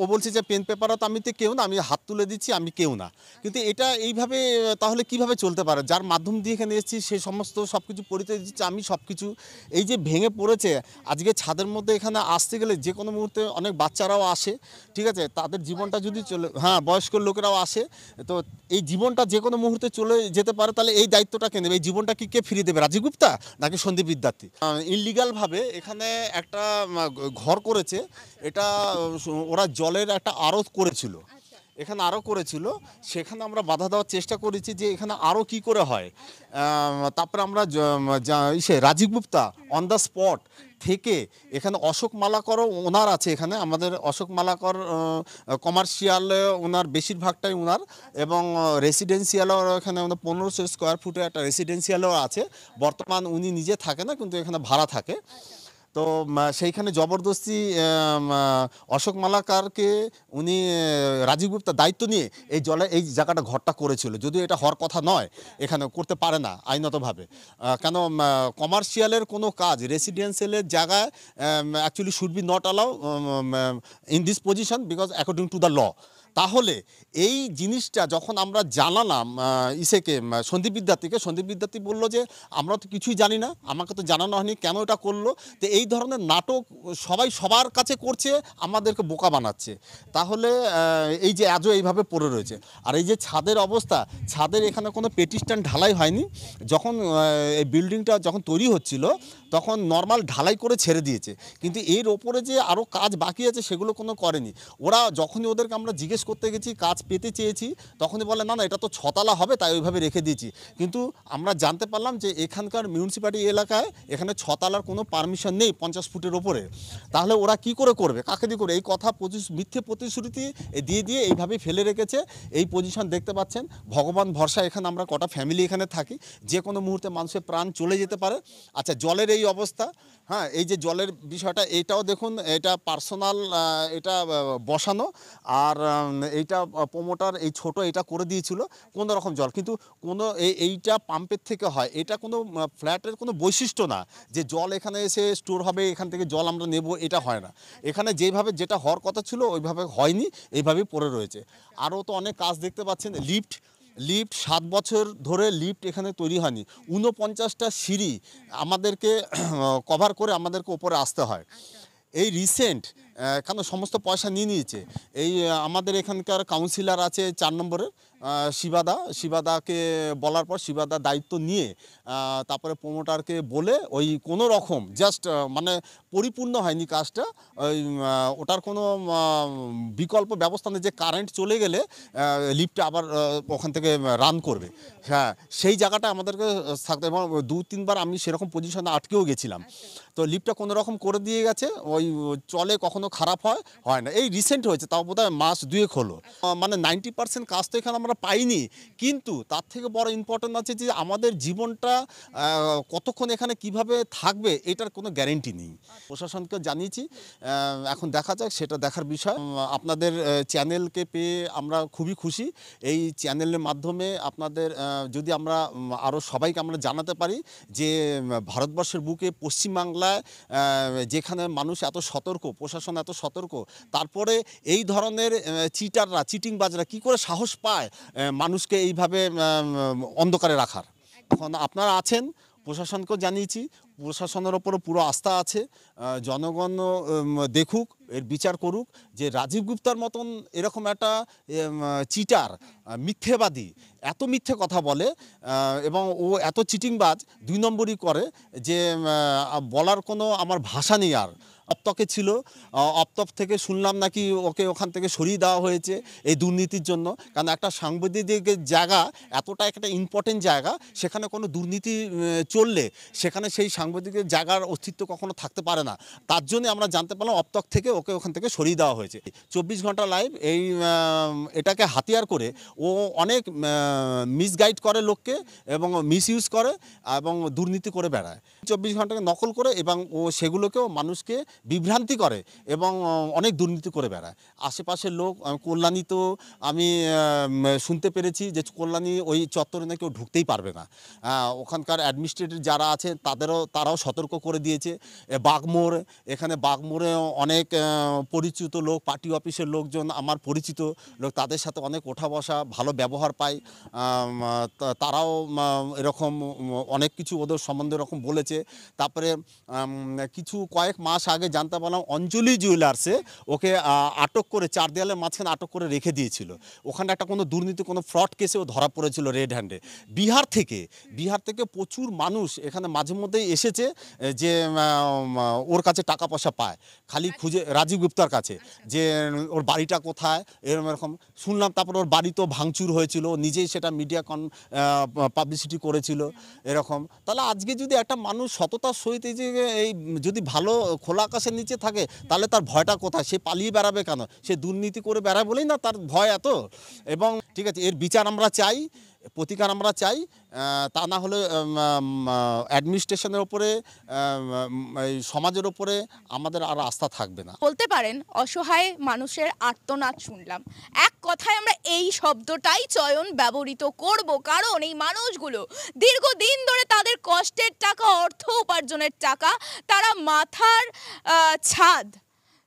ও বলছে যে পেন পেপারও তো আমি তো কেউ না, আমি হাত তুলে দিচ্ছি, আমি কেউ না। কিন্তু এটা এইভাবে তাহলে কিভাবে চলতে পারে? যার মাধ্যম দিয়ে এখানে এসেছি সে সমস্ত সব কিছু পরিচয় দিচ্ছে, আমি সব কিছু। এই যে ভেঙে পড়েছে, আজকে ছাদের মধ্যে এখানে আসতে গেলে যে কোনো মুহূর্তে অনেক বাচ্চারাও আসে, ঠিক আছে, তাদের জীবনটা যদি চলে, হ্যাঁ, বয়স্ক লোকেরাও আসে, তো এই জীবনটা যে কোনো মুহূর্তে চলে যেতে পারে। তাহলে এই দায়িত্বটা কে নেবে? এই জীবনটা কে ফিরিয়ে দেবে? রাজীব গুপ্তা নাকি সন্দীপ বিদ্যার্থী? ইনলিগালভাবে এখানে একটা ঘর করেছে, এটা ওরা জলের একটা আড়ত করেছিল, এখানে আরও করেছিল, সেখানে আমরা বাধা দেওয়ার চেষ্টা করেছি যে এখানে আরও কি করে হয়। তারপরে আমরা Rajiv Gupta on the spot থেকে এখানে অশোক মালাকরও ওনার আছে, এখানে আমাদের অশোক মালাকর কমার্শিয়াল ওনার বেশিরভাগটাই ওনার, এবং রেসিডেন্সিয়ালও এখানে 1500 স্কোয়ার ফুটে একটা রেসিডেন্সিয়ালও আছে। বর্তমান উনি নিজে থাকে না, কিন্তু এখানে ভাড়া থাকে। তো সেইখানে জবরদস্তি অশোক মালাকারকে উনি রাজীব গুপ্তা দায়িত্ব নিয়ে এই জায়গাটা ঘরটা করেছিল, যদিও এটা হওয়ার কথা নয়, এখানে করতে পারে না আইনতভাবে। কেন কমার্শিয়ালের কোনো কাজ রেসিডেন্সিয়ালের জায়গায় actually should be not allow in this position because according to the law. তাহলে এই জিনিসটা যখন আমরা জানালাম সন্দীপ বিদ্যার্থী বললো যে আমরা তো কিছুই জানি না, আমাকে তো জানানো হয়নি, কেন এটা করলো? তো এই ধরনের নাটক সবাই সবার কাছে করছে, আমাদেরকে বোকা বানাচ্ছে। তাহলে এই যে আজও এইভাবে পড়ে রয়েছে। আর এই যে ছাদের অবস্থা, ছাদের এখানে কোনো পেটিস্টান ঢালাই হয়নি। যখন এই বিল্ডিংটা যখন তৈরি হচ্ছিল তখন নর্মাল ঢালাই করে ছেড়ে দিয়েছে, কিন্তু এর ওপরে যে আরও কাজ বাকি আছে সেগুলো কোনো করেনি। ওরা যখনই ওদেরকে আমরা জিজ্ঞেস করতে গেছি, কাজ পেতে চেয়েছি, তখনই বলে না না এটা তো 6 তলা হবে, তাই ওইভাবে রেখে দিয়েছি। কিন্তু আমরা জানতে পারলাম যে এখানকার মিউনিসিপ্যালিটি এলাকায় এখানে 6 তলার কোনো পারমিশন নেই 50 ফুটের ওপরে। তাহলে ওরা কি করে করবে, কাকে দিয়ে করবে? এই কথা মিথ্যে প্রতিশ্রুতি দিয়ে এইভাবেই ফেলে রেখেছে। এই পজিশন দেখতে পাচ্ছেন, ভগবান ভরসা। এখানে আমরা কটা ফ্যামিলি এখানে থাকি, যে কোনো মুহূর্তে মানুষের প্রাণ চলে যেতে পারে। আচ্ছা, জলের এই অবস্থা, হ্যাঁ, এই যে জলের বিষয়টা, এইটাও দেখুন, এটা পার্সোনাল, এটা বসানো, আর এইটা প্রমোটার এই ছোট এটা করে দিয়েছিল কোনো রকম জল, কিন্তু কোনো এইটা পাম্পের থেকে হয়, এটা কোনো ফ্ল্যাটের কোনো বৈশিষ্ট্য না যে জল এখানে এসে স্টোর হবে, এখান থেকে জল আমরা নেব, এটা হয় না। এখানে যেভাবে যেটা হওয়ার কথা ছিল ওইভাবে হয়নি, এইভাবেই পড়ে রয়েছে। আরও তো অনেক কাজ দেখতে পাচ্ছেন। লিফট 7 বছর ধরে লিফট এখানে তৈরি হয়নি। 49টা সিঁড়ি আমাদেরকে কভার করে আমাদেরকে ওপরে আসতে হয়। এই রিসেন্ট কেন সমস্ত পয়সা নিয়েছে। এই আমাদের এখানকার কাউন্সিলর আছে 4 নম্বরের শিবাদাকে বলার পর শিবাদা দায়িত্ব নিয়ে তারপরে প্রমোটারকে বলে ওই কোনো রকম জাস্ট মানে পরিপূর্ণ হয়নি কাজটা, ওই ওটার কোনো বিকল্প ব্যবস্থা নেই যে কারেন্ট চলে গেলে লিফটটা আবার ওখান থেকে রান করবে। হ্যাঁ, সেই জায়গাটা আমাদেরকে থাকতে, এবং 2-3 বার আমি সেরকম পজিশনে আটকেও গেছিলাম। তো লিফটটা কোনো রকম করে দিয়ে গেছে, ওই চলে, কখনো খারাপ হয় না। এই রিসেন্ট হয়েছে, তাও বোধহয় মাস 2 হলো। মানে 90% কাজ তো এখানে আমরা পাইনি, কিন্তু তার থেকে বড় ইম্পর্টেন্ট আছে যে আমাদের জীবনটা কতক্ষণ এখানে কিভাবে থাকবে এটার কোনো গ্যারেন্টি নেই। প্রশাসনকে জানিয়েছি, এখন দেখা যাক, সেটা দেখার বিষয়। আপনাদের চ্যানেলকে পেয়ে আমরা খুবই খুশি। এই চ্যানেলের মাধ্যমে আপনাদের যদি আমরা আরও সবাইকে আমরা জানাতে পারি যে ভারতবর্ষের বুকে পশ্চিমবাংলায় যেখানে মানুষ এত সতর্ক, প্রশাসন প্রশাসন এত সতর্ক, তারপরে এই ধরনের চিটাররা, চিটিংবাজরা কি করে সাহস পায় মানুষকে এইভাবে অন্ধকারে রাখার। এখন আপনারা আছেন, প্রশাসনকেও জানিয়েছি, প্রশাসনের ওপরও পুরো আস্থা আছে। জনগণ দেখুক, এর বিচার করুক যে রাজীব গুপ্তার মতন এরকম একটা চিটার, মিথ্যেবাদী, এত মিথ্যে কথা বলে এবং ও এত চিটিংবাজ, 2 নম্বরই করে যে বলার কোনো আমার ভাষা নেই আর। অপ্তকে ছিল, অপ্তক থেকে শুনলাম নাকি ওকে ওখান থেকে সরিয়ে দেওয়া হয়েছে এই দুর্নীতির জন্য। কারণ একটা সাংবাদিকের জায়গা এতটা একটা ইম্পর্টেন্ট জায়গা, সেখানে কোনো দুর্নীতি চললে সেখানে সেই সাংবাদিকের জায়গার অস্তিত্ব কখনো থাকতে পারে না। তার জন্য আমরা জানতে পারলাম অপ্তক থেকে ওকে ওখান থেকে সরিয়ে দেওয়া হয়েছে। 24 ঘন্টা লাইভ এটাকে হাতিয়ার করে ও অনেক মিসগাইড করে লোককে এবং মিসইউজ করে এবং দুর্নীতি করে বেড়ায়। 24 ঘন্টাকে নকল করে এবং ও সেগুলোকেও মানুষকে বিভ্রান্তি করে এবং অনেক দুর্নীতি করে বেড়ায়। আশেপাশের লোক, কল্যাণী তো আমি শুনতে পেরেছি যে কল্যাণী ওই চত্বরে নাকি কেউ ঢুকতেই পারবে না। ওখানকার অ্যাডমিনিস্ট্রেটিভ যারা আছে তারাও সতর্ক করে দিয়েছে। বাগমোড়, এখানে বাগমোড়ে অনেক পরিচিত লোক, পার্টি অফিসের লোকজন, আমার পরিচিত লোক, তাদের সাথে অনেক ওঠা বসা, ভালো ব্যবহার পাই। তারাও এরকম অনেক কিছু ওদের সম্বন্ধে এরকম বলেছে। তারপরে কয়েক মাস আগে জানতে পারলাম অঞ্জলি জুয়েলার্সে ওকে আটক করে 4 দেয়ালের মাঝখানে আটক করে রেখে দিয়েছিল। ওখানে একটা কোনো দুর্নীতি, কোনো ফ্রড কেসেও ধরা পড়েছিল রেড হ্যান্ডে। বিহার থেকে প্রচুর মানুষ এখানে মাঝে মধ্যেই এসেছে যে ওর কাছে টাকা পয়সা পায়, খালি খুঁজে রাজীব গুপ্তার কাছে যে ওর বাড়িটা কোথায় এরকম শুনলাম। তারপর ওর বাড়ি তো ভাঙচুর হয়েছিল, নিজেই সেটা মিডিয়া পাবলিসিটি করেছিল এরকম। তাহলে আজকে যদি একটা মানুষ সততার সহিত এই যদি ভালো খোলা আকাশের নিচে থাকে, তাহলে তার ভয়টা কোথায়? সে পালিয়ে বেড়াবে কেন? সে দুর্নীতি করে বেড়ায় বলেই না তার ভয় এত। এবং ঠিক আছে, এর বিচার আমরা চাই, প্রতিকার আমরা চাই। তা না হলে অ্যাডমিনিস্ট্রেশনের ওপরে, এই সমাজের ওপরে আমাদের আর আস্থা থাকবে না। বলতে পারেন অসহায় মানুষের আর্তনাদ শুনলাম। এক কথায় আমরা এই শব্দটাই চয়ন ব্যবহৃত করব, কারণ এই মানুষগুলো দীর্ঘদিন ধরে তাদের কষ্টের টাকা, অর্থ উপার্জনের টাকা, তারা মাথার ছাদ,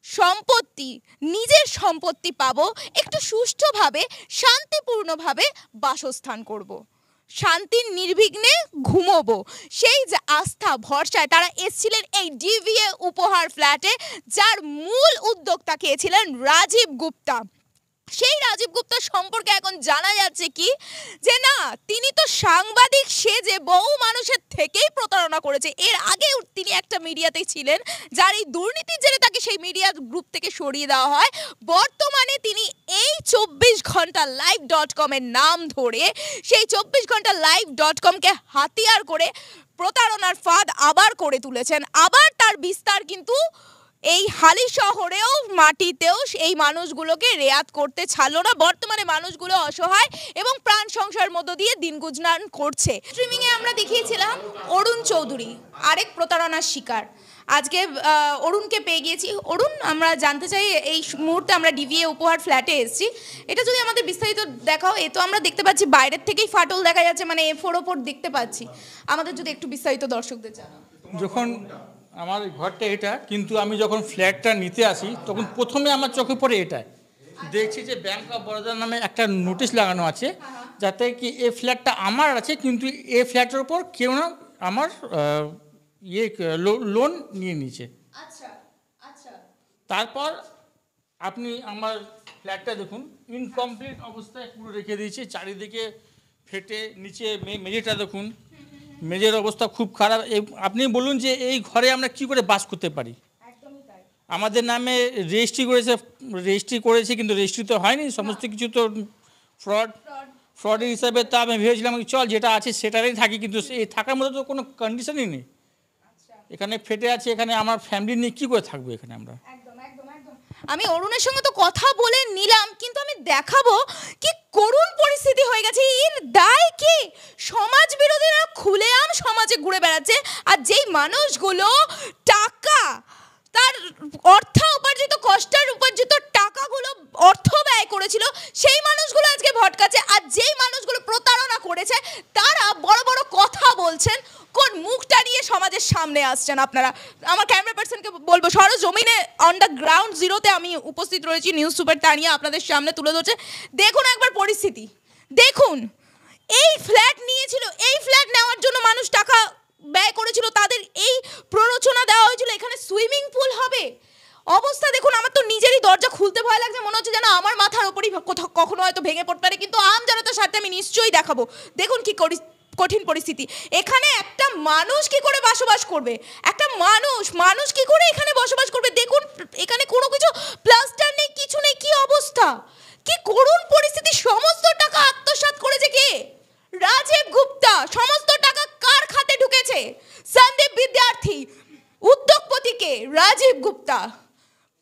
সম্পত্তি, নিজের সম্পত্তি পাবো, একটু সুষ্ঠুভাবে, শান্তিপূর্ণভাবে বাসস্থান করব, শান্তির নির্বিঘ্নে ঘুমোবো, সেই যে আস্থা ভরসায় তারা এসেছিলেন এই ডিভিএ উপহার ফ্ল্যাটে, যার মূল উদ্যোক্তা কে ছিলেন রাজীব গুপ্তা। সেই রাজীব গুপ্তা সম্পর্কে এখন জানা যাচ্ছে কি যে না, তিনি তো সাংবাদিক সেজে বহু মানুষের থেকেই প্রতারণা করেছে। এর আগেও তিনি একটা মিডিয়াতেই ছিলেন, যার এই দুর্নীতির জেরে তাকে সেই মিডিয়া গ্রুপ থেকে সরিয়ে দেওয়া হয়। বর্তমানে তিনি এই 24 ঘন্টা live.com এর নাম ধরে সেই 24 ঘন্টা live.com-কে হাতিয়ার করে প্রতারণার ফাঁদ আবার করে তুলেছেন। আবার তার বিস্তার কিন্তু এই হালি শহরেও, মাটিতেও এই মানুষগুলোকে রেয়াত করতে ছাড়লো না। বর্তমানে মানুষগুলো অসহায় এবং প্রাণ সংশয়ের মধ্য দিয়ে দিন গুজরান করছে। স্ট্রিমিংয়ে আমরা দেখিয়েছিলাম অরুণ চৌধুরী, আরেক প্রতারণার শিকার। আজকে অরুণকে পেয়ে গিয়েছি। অরুণ, আমরা জানতে চাই, এই মুহূর্তে আমরা ডিভিএ উপহার ফ্ল্যাটে এসেছি, এটা যদি আমাদের বিস্তারিত দেখাও। এ তো আমরা দেখতে পাচ্ছি বাইরের থেকেই ফাটল দেখা যাচ্ছে, মানে A4 ওপর দেখতে পাচ্ছি। আমাদের যদি একটু বিস্তারিত দর্শকদের জানাও। যখন আমার ঘরটা এটা, কিন্তু আমি যখন ফ্ল্যাটটা নিতে আসি তখন প্রথমে আমার চোখে পড়ে এটাই দেখছি যে ব্যাংক অফ বরোদার নামে একটা নোটিশ লাগানো আছে, যাতে কি এই ফ্ল্যাটটা আমার আছে, কিন্তু এই ফ্ল্যাটের উপর কেউ না আমার লোন নিয়ে নিয়েছে। তারপর আপনি আমার ফ্ল্যাটটা দেখুন, ইনকমপ্লিট অবস্থায় পুরো রেখে দিয়েছে, চারিদিকে ফেটে, নিচে মেঝেটা দেখুন, মেঝের অবস্থা খুব খারাপ। আপনি বলুন যে এই ঘরে আমরা কি করে বাস করতে পারি? আমাদের নামে রেজিস্ট্রি করেছে, কিন্তু রেজিস্ট্রি তো হয়নি, সমস্ত কিছু তো ফ্রডের হিসাবে। তা আমি ভেবেছিলাম চল যেটা আছে সেটারই থাকি, কিন্তু এই থাকার মতো তো কোনো কন্ডিশনই নেই। এখানে ফেটে আছে, এখানে আমার ফ্যামিলি নিয়ে কী করে থাকবো এখানে আমরা? আমি অরুণের সঙ্গে তো কথা বলে নিলাম, কিন্তু আমি দেখাবো কি করুণ পরিস্থিতি হয়ে গেছে। এর দায় কি? সমাজ বিরোধীরা খুলেআম সমাজে ঘুরে বেড়াচ্ছে, আর যেই মানুষগুলো টাকা, তার উপার্জিত, কষ্টের উপার্জিত টাকাগুলো অর্থ ব্যয় করেছিল, সেই মানুষগুলো আজকে ভটকাচ্ছে। আর যেই মানুষগুলো প্রতারণা করেছে তারা বড় বড় কথা বলছেন, কোন মুখটা নিয়ে সমাজের সামনে সামনে আসছেন আপনারা? আমার ক্যামেরা পার্সনকে বলবো সরজমিনে অন দ্য গ্রাউন্ড জিরোতে আমি উপস্থিত রয়েছি, নিউজ সুপার তানিয়া আপনাদের সামনে তুলে ধরছে। দেখুন একবার পরিস্থিতি, দেখুন এই ফ্ল্যাট নিয়েছিল, এই ফ্ল্যাট নেওয়ার জন্য মানুষ টাকা ব্যয় করেছিল, তাদের এই প্ররোচনা দেওয়া হয়েছিল এখানে সুইমিং পুল হবে। অবস্থা দেখুন, আমার তো নিজেরই দরজা খুলতে ভয় লাগছে, মনে হচ্ছে যেন আমার মাথার ওপরই কোথাও কখনো হয়তো ভেঙে পড়তে পারে, কিন্তু আম জনতার সাথে আমি নিশ্চয়ই দেখাবো। দেখুন কি কঠিন পরিস্থিতি, এখানে একটা মানুষ কি করে বসবাস করবে, একটা মানুষ কি করে এখানে বসবাস করবে? দেখুন এখানে কোনো কিছু প্লাস্টার নেই, কিছু নেই, কি অবস্থা, কি করুণ পরিস্থিতি। সমস্ত টাকা আত্মসাৎ করেছে কে? রাজীব গুপ্তা। সমস্ত টাকা কার খাতে ঢুকেছে? সন্দীপ বিদ্যার্থী। উদ্যোগপতি কে? রাজীব গুপ্তা।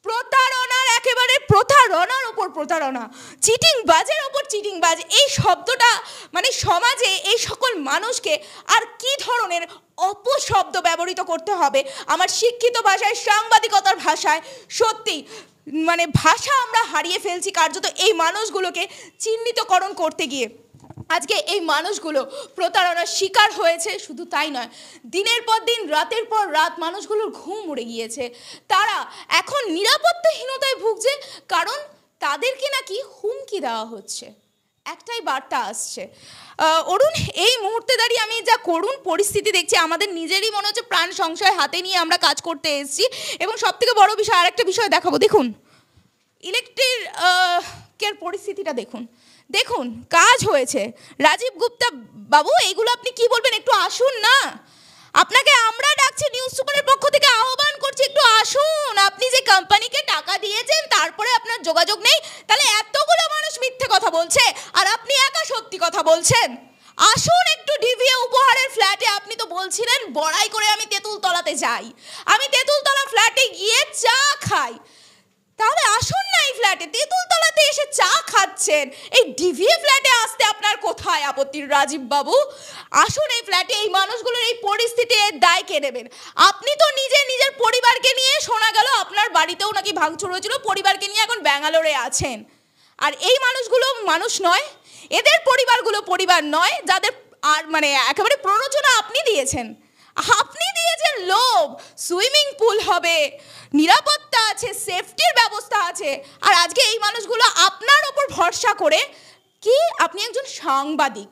প্রতারণার একেবারে প্রতারণার উপর প্রতারণা, চিটিং বাজের উপর চিটিং বাজ। এই শব্দটা মানে সমাজে এই সকল মানুষকে আর কি ধরনের অপশব্দ ব্যবহৃত করতে হবে আমার শিক্ষিত ভাষায়, সাংবাদিকতার ভাষায়, সত্যি মানে ভাষা আমরা হারিয়ে ফেলছি কার্যত এই মানুষগুলোকে চিহ্নিতকরণ করতে গিয়ে। আজকে এই মানুষগুলো প্রতারণার শিকার হয়েছে, শুধু তাই নয়, দিনের পর দিন, রাতের পর রাত মানুষগুলোর ঘুম উড়ে গিয়েছে। তারা এখন নিরাপত্তাহীনতায় ভুগছে, কারণ তাদেরকে নাকি হুমকি দেওয়া হচ্ছে। একটাই বার্তা আসছে। অরুণ, এই মুহূর্তে দাঁড়িয়ে আমি যা করুণ পরিস্থিতি দেখছি, আমাদের নিজেরই মনে হচ্ছে প্রাণ সংশয় হাতে নিয়ে আমরা কাজ করতে এসেছি। এবং সবথেকে বড় বিষয়, আরেকটা বিষয় দেখাবো, দেখুন ইলেকট্রিকের পরিস্থিতিটা দেখুন, দেখুন কাজ হয়েছে। রাজীব গুপ্তা বাবু, এইগুলো আপনি কি বলবেন? একটু আসুন না, আপনাকে আমরা ডাকছি, নিউজ সুপারের পক্ষ থেকে আহ্বান করছি, একটু আসুন। আপনি যে কোম্পানিকে টাকা দিয়েছেন তারপরে আপনার যোগাযোগ নেই, তাহলে এতগুলো মানুষ মিথ্যে কথা বলছে আর আপনি একা সত্যি কথা বলছেন। আসুন একটু ডিভিএ উপহারের ফ্ল্যাটে। আপনি তো বলছিলেন বড়াই করে আমি তেঁতুলতলাতে যাই, আমি তেঁতুলতলা ফ্ল্যাটে গিয়ে চা খাই, তাহলে আসুন না এই ফ্ল্যাটে। তেঁতুলতলাতে এসে চা খাচ্ছেন, এই ডিভিএ ফ্ল্যাটে আসতে আপনার কোথায় আপত্তি রাজীব বাবু? আসুন এই ফ্ল্যাটে। এই মানুষগুলোর এই পরিস্থিতি, এর দায় কে নেবেন? আপনি তো নিজের পরিবারকে নিয়ে, শোনা গেল আপনার বাড়িতেও নাকি ভাঙচুর হয়েছিল, পরিবারকে নিয়ে এখন ব্যাঙ্গালোরে আছেন। আর এই মানুষগুলো মানুষ নয়, এদের পরিবারগুলো পরিবার নয়, যাদের আর মানে একেবারে প্ররোচনা আপনি দিয়েছেন। আপনি দিয়েছেন লোভ, সুইমিং পুল হবে, নিরাপত্তা আছে, সেফটির ব্যবস্থা আছে, আর আজকে এই মানুষগুলো আপনার ওপর ভরসা করে কি আপনি একজন সাংবাদিক।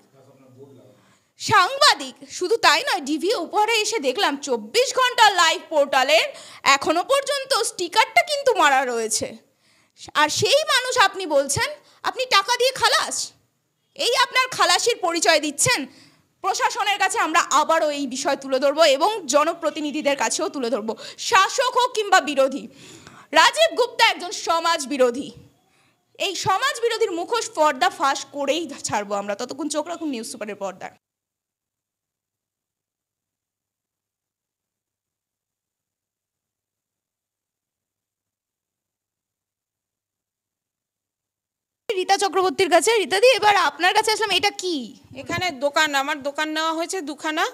শুধু তাই নয়, ডিভিএ উপহারে এসে দেখলাম 24 ঘন্টা লাইভ পোর্টালের এখনো পর্যন্ত স্টিকারটা কিন্তু মারা রয়েছে। আর সেই মানুষ আপনি বলছেন আপনি টাকা দিয়ে খালাস, এই আপনার খালাসির পরিচয় দিচ্ছেন। প্রশাসনের কাছে আমরা আবারও এই বিষয় তুলে ধরবো এবং জনপ্রতিনিধিদের কাছেও তুলে ধরবো, শাসক হোক কিংবা বিরোধী। রাজীব গুপ্তা একজন সমাজ বিরোধী, এই সমাজ বিরোধীর মুখোশ পর্দা ফাঁস করেই ছাড়বো আমরা। ততক্ষণ চোখ রাখুন নিউজ সুপারের পর্দায়। রীতা চক্রবর্তীর কাছে। রীতাদি, এবার আপনার কাছে আসলাম, এটা কি? এখানে দোকান, আমার দোকান নেওয়া হয়েছে দুখানা,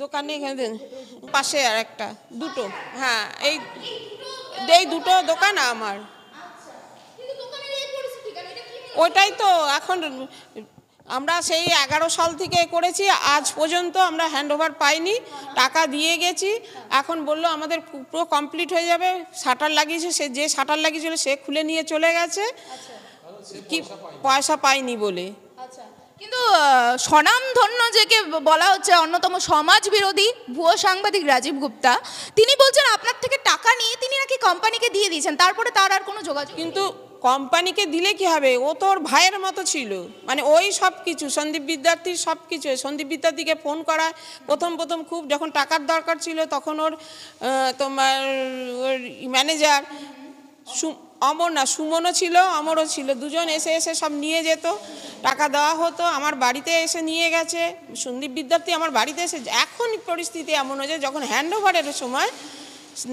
দোকানে এখানে পাশে আর একটা, দুটো, হ্যাঁ এই দুটো দোকান আমার। ওইটাই তো এখন আমরা সেই 11 সাল থেকে করেছি, আজ পর্যন্ত আমরা হ্যান্ডওভার পাইনি, টাকা দিয়ে গেছি। এখন বললো আমাদের পুরো কমপ্লিট হয়ে যাবে, শাটার লাগিয়েছে, সে যে শাটার লাগিয়েছিল সে খুলে নিয়ে চলে গেছে, কি পয়সা পাইনি বলে। কিন্তু স্বনামধন্য যেকে বলা হচ্ছে অন্যতম সমাজ বিরোধী ভুয়ো সাংবাদিক রাজীব গুপ্তা, তিনি বলছেন আপনার থেকে টাকা নিয়ে তিনি নাকি কোম্পানিকে দিয়ে দিয়েছেন, তারপরে তার আর কোনো যোগাযোগ। কিন্তু কোম্পানিকে দিলে কি হবে, ও তো ওর ভাইয়ের মতো ছিল, মানে ওই সব কিছু সন্দীপ বিদ্যার্থীর সব কিছু। সন্দীপ বিদ্যার্থীকে ফোন করা প্রথম খুব যখন টাকার দরকার ছিল, তখন ওর তোমার ওর ম্যানেজার সুমনও ছিল, অমরও ছিল, দুজন এসে সব নিয়ে যেত, টাকা দেওয়া হতো, আমার বাড়িতে এসে নিয়ে গেছে সন্দীপ বিদ্যার্থী, আমার বাড়িতে এসে। এখন পরিস্থিতি এমন হয়েছে যখন হ্যান্ডওভারের সময়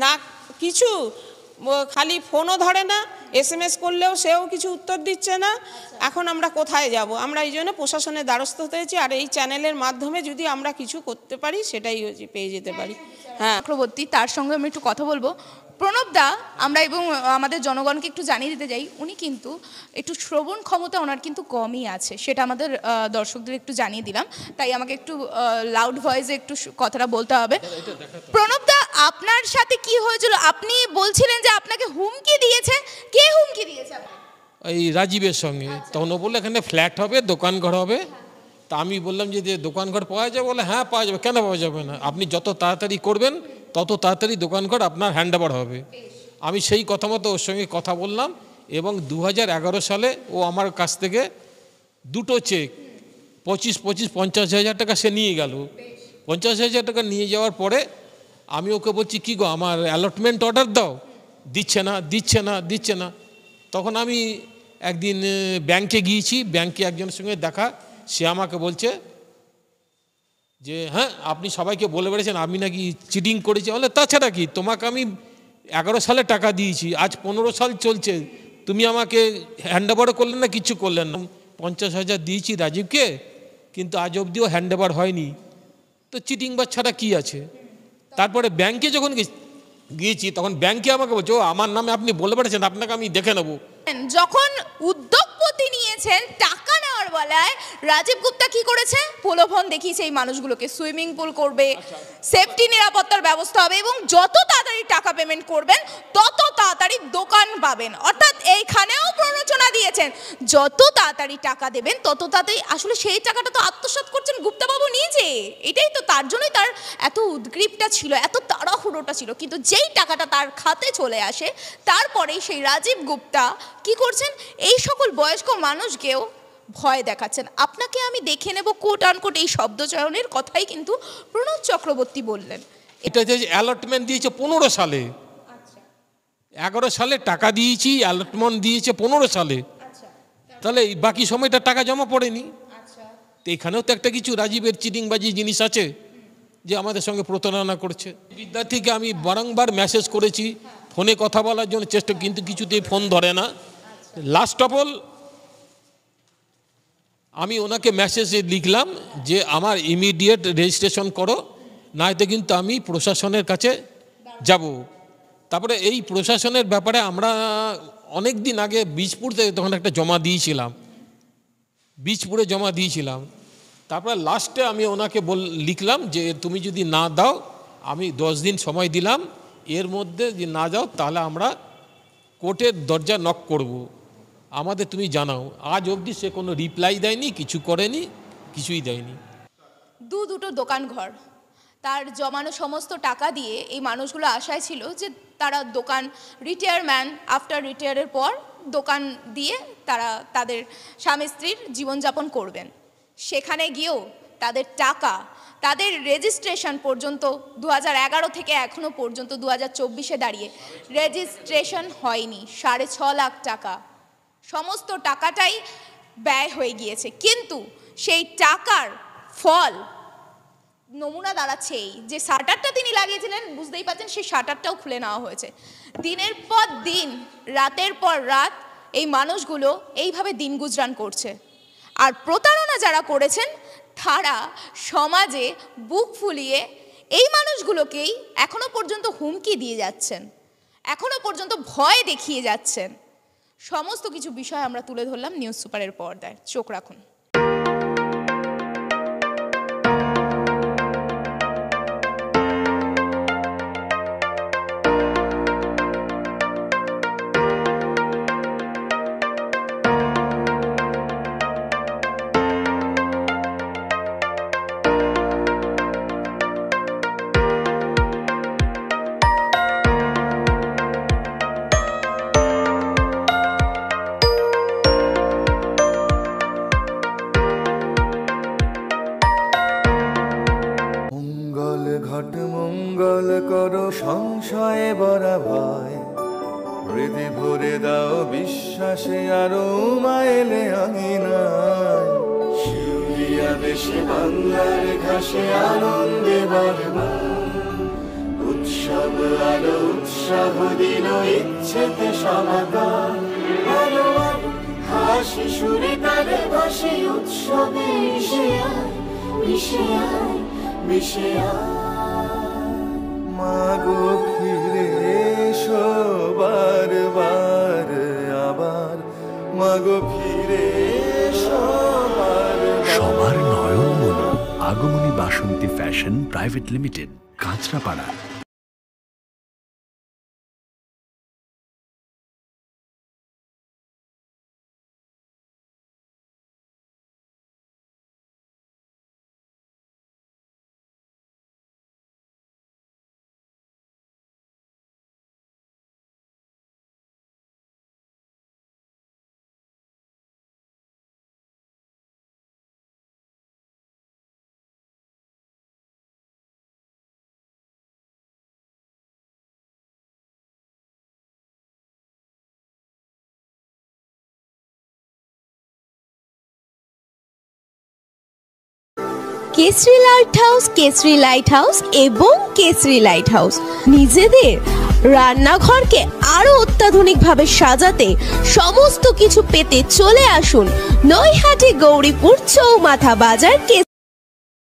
না কিছু, খালি ফোনও ধরে না, SMS করলেও সেও কিছু উত্তর দিচ্ছে না। এখন আমরা কোথায় যাব? আমরা এই জন্য প্রশাসনের দ্বারস্থ হয়েছি, আর এই চ্যানেলের মাধ্যমে যদি আমরা কিছু করতে পারি সেটাই পেয়ে যেতে পারি। হ্যাঁ, চক্রবর্তী, তার সঙ্গে আমি একটু কথা বলবো। প্রণবদা, আমরা এবং আমাদের জনগণকে একটু জানিয়ে দিতে চাই, উনি কিন্তু একটু শ্রবণ ক্ষমতা ওনার কিন্তু কমই আছে, সেটা আমাদের দর্শকদের একটু জানিয়ে দিলাম, তাই আমাকে একটু লাউড ভয়েসে একটু কথাটা বলতে হবে। প্রণবদা, আপনার সাথে কি হয়েছিল? আপনি বলছিলেন যে আপনাকে হুমকি দিয়েছে, কে হুমকি দিয়েছে আপনাকে? এই রাজীবের সঙ্গে। তখন ও বললো এখানে ফ্ল্যাট হবে, দোকান ঘর হবে। তা আমি বললাম যে দোকান ঘর পাওয়া যাবে? বলে হ্যাঁ পাওয়া যাবে। কেন পাওয়া যাবে না? আপনি যত তাড়াতাড়ি করবেন তত তাড়াতাড়ি দোকান ঘর আপনার হ্যান্ড ওভার হবে। আমি সেই কথা মতো ওর সঙ্গে কথা বললাম এবং 2011 সালে ও আমার কাছ থেকে দুটো চেক 50,000 টাকা সে নিয়ে গেল। 50,000 টাকা নিয়ে যাওয়ার পরে আমি ওকে বলছি কী গো, আমার অ্যালটমেন্ট অর্ডার দাও। দিচ্ছে না। তখন আমি একদিন ব্যাংকে গিয়েছি, ব্যাংকে একজনের সঙ্গে দেখা, সে আমাকে বলছে যে হ্যাঁ আপনি সবাইকে বলে বেড়েছেন আমি নাকি চিটিং করেছি। বলে তাছাড়া কি, তোমাকে আমি 11 সালে টাকা দিয়েছি, আজ 15 সাল চলছে, তুমি আমাকে হ্যান্ড ওভারও করলেন না, কিছু করলেন না। 50,000 দিয়েছি রাজীবকে, কিন্তু আজ অবধিও হ্যান্ড ওভার হয়নি, তো চিটিং বা ছাড়া কী আছে। তারপরে ব্যাংকে যখন গিয়েছি তখন ব্যাংকে আমাকে বলছে ও আমার নামে আপনি বলে বেড়েছেন, আপনাকে আমি দেখে নেবো। যখন উদ্যোগপতি নিয়েছেন টাকা নেওয়ার বেলায়, রাজীব গুপ্তা কি করেছে? প্রলোভন দেখিয়েছে এই মানুষগুলোকে, সুইমিং পুল করবে, সেফটি নিরাপত্তার ব্যবস্থা হবে এবং যত তাড়াতাড়ি টাকা পেমেন্ট করবেন তত তাড়াতাড়ি দোকান পাবেন। অর্থাৎ এইখানেও প্ররোচনা দিয়েছেন, যত তাড়াতাড়ি টাকা দেবেন তত তাড়াতাড়ি। আসলে সেই টাকাটা তো আত্মসাৎ করছেন গুপ্তাবাবু নিজে, এটাই তো, তার জন্যই তার এত উদ্গ্রীবটা ছিল, এত তাড়াহুড়োটা ছিল। কিন্তু যেই টাকাটা তার খাতে চলে আসে, তারপরেই সেই রাজীব গুপ্তা কি করছেন? এই সকল বয়স্ক মানুষকেও ভয় দেখাচ্ছেন। আপনাকে আমি দেখে নেব কোট আনকোট, এই শব্দচয়নের কথাই কিন্তু প্রণব চক্রবর্তী বললেন। এটা যে অ্যালটমেন্ট দিয়েছে 15 সালে, 11 সালে টাকা দিয়েছি, অ্যালটমেন্ট দিয়েছে 15 সালে, তাহলে বাকি সময়টা টাকা জমা পড়েনি। তো এখানেও তো একটা কিছু রাজীবের চিটিংবাজি জিনিস আছে, যে আমাদের সঙ্গে প্রতারণা করছে। বিদ্যার্থীকে আমি বারংবার মেসেজ করেছি, ফোনে কথা বলার জন্য চেষ্টা, কিন্তু কিছুতেই ফোন ধরে না। লাস্ট অফ অল আমি ওনাকে মেসেজে লিখলাম যে আমার ইমিডিয়েট রেজিস্ট্রেশন করো, নয়তো কিন্তু আমি প্রশাসনের কাছে যাব। তারপরে এই প্রশাসনের ব্যাপারে আমরা অনেক দিন আগে বীজপুর থেকে তখন একটা জমা দিয়েছিলাম, বীজপুরে জমা দিয়েছিলাম। তারপরে লাস্টে আমি ওনাকে লিখলাম যে তুমি যদি না দাও, আমি 10 দিন সময় দিলাম, এর মধ্যে যে না যাও তাহলে আমরা কোর্টের দরজা নক করব, আমাদের তুমি জানাও। আজ অবধি সে কোনো রিপ্লাই দেয়নি, কিছু করেনি, কিছুই দেয়নি। দুটো দোকান ঘর, তার জমানো সমস্ত টাকা দিয়ে এই মানুষগুলো আশায় ছিল যে তারা দোকান, রিটায়ারম্যান আফটার রিটায়ারের পর দোকান দিয়ে তারা তাদের স্বামী স্ত্রীর জীবনযাপন করবেন। সেখানে গিয়েও তাদের টাকা, তাদের রেজিস্ট্রেশন পর্যন্ত 2011 থেকে এখনও পর্যন্ত 2024-এ দাঁড়িয়ে রেজিস্ট্রেশন হয়নি। 6.5 লাখ টাকা, সমস্ত টাকাটাই ব্যয় হয়ে গিয়েছে। কিন্তু সেই টাকার ফল নমুনা দাঁড়াচ্ছে এই যে শাটারটা তিনি লাগিয়েছিলেন, বুঝতেই পারছেন সেই শাটারটাও খুলে নেওয়া হয়েছে। দিনের পর দিন, রাতের পর রাত এই মানুষগুলো এইভাবে দিন গুজরান করছে। আর প্রতারণা যারা করেছেন তারা সমাজে বুক ফুলিয়ে এই মানুষগুলোকেই এখনো পর্যন্ত হুমকি দিয়ে যাচ্ছেন, এখনো পর্যন্ত ভয় দেখিয়ে যাচ্ছেন। সমস্ত কিছু বিষয় আমরা তুলে ধরলাম নিউজ সুপারের পর্দায়, চোখ রাখুন। মঙ্গল করো সংশয়ে বরা ভয়, হৃদয় ভরে দাও বিশ্বাসে আরো মাইলে আঙিনায়। শিউলিয়া দেশে বাংলার ঘাসে আনন্দে উৎসব আলো উৎসাহ দিল ইচ্ছেতে সমাগম। আরো হাসি সুরে তালে ভাসে উৎসবে মিশে আয়, মিশে আয়, মিশে আয়। মাগো ফিরে এসো মাগো ফিরে সবার নয়ন মনো Agomoni Basanti fashion private limited, Kanchrapara. Kesari light house, Kesari light house এবং কেসরি লাইট হাউস নিজেদের রান্নাঘরকে আরো অত্যাধুনিকভাবে সাজাতে সমস্ত কিছু পেতে চলে আসুন নৈহাটি গৌরীপুর চৌমাথা বাজার